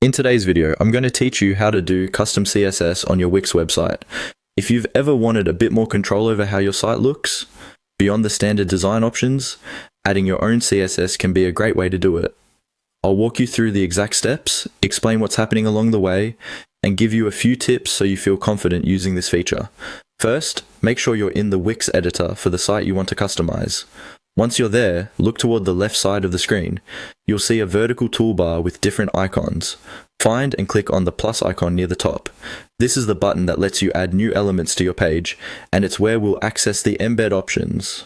In today's video, I'm going to teach you how to do custom CSS on your Wix website. If you've ever wanted a bit more control over how your site looks, beyond the standard design options, adding your own CSS can be a great way to do it. I'll walk you through the exact steps, explain what's happening along the way, and give you a few tips so you feel confident using this feature. First, make sure you're in the Wix editor for the site you want to customize. Once you're there, look toward the left side of the screen. You'll see a vertical toolbar with different icons. Find and click on the plus icon near the top. This is the button that lets you add new elements to your page, and it's where we'll access the embed options.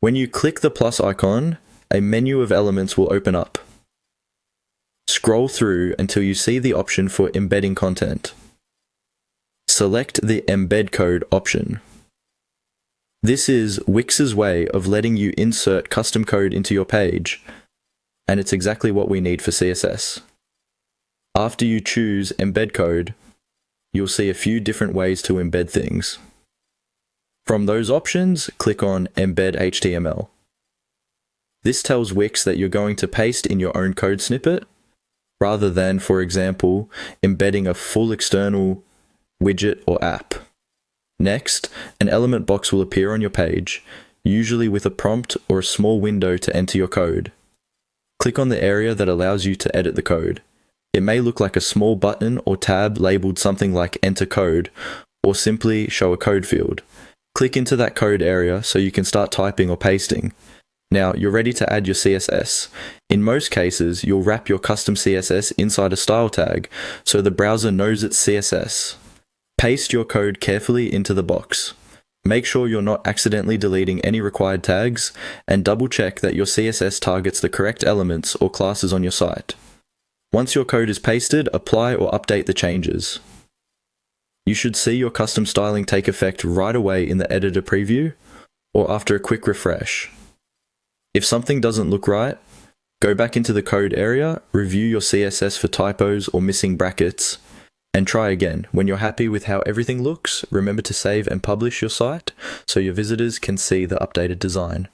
When you click the plus icon, a menu of elements will open up. Scroll through until you see the option for embedding content. Select the embed code option. This is Wix's way of letting you insert custom code into your page, and it's exactly what we need for CSS. After you choose embed code, you'll see a few different ways to embed things. From those options, click on Embed HTML. This tells Wix that you're going to paste in your own code snippet, rather than, for example, embedding a full external widget or app. Next, an element box will appear on your page, usually with a prompt or a small window to enter your code. Click on the area that allows you to edit the code. It may look like a small button or tab labeled something like Enter Code, or simply show a code field. Click into that code area so you can start typing or pasting. Now, you're ready to add your CSS. In most cases, you'll wrap your custom CSS inside a style tag, so the browser knows it's CSS. Paste your code carefully into the box. Make sure you're not accidentally deleting any required tags, and double check that your CSS targets the correct elements or classes on your site. Once your code is pasted, apply or update the changes. You should see your custom styling take effect right away in the editor preview, or after a quick refresh. If something doesn't look right, go back into the code area, review your CSS for typos or missing brackets, and try again. When you're happy with how everything looks, remember to save and publish your site so your visitors can see the updated design.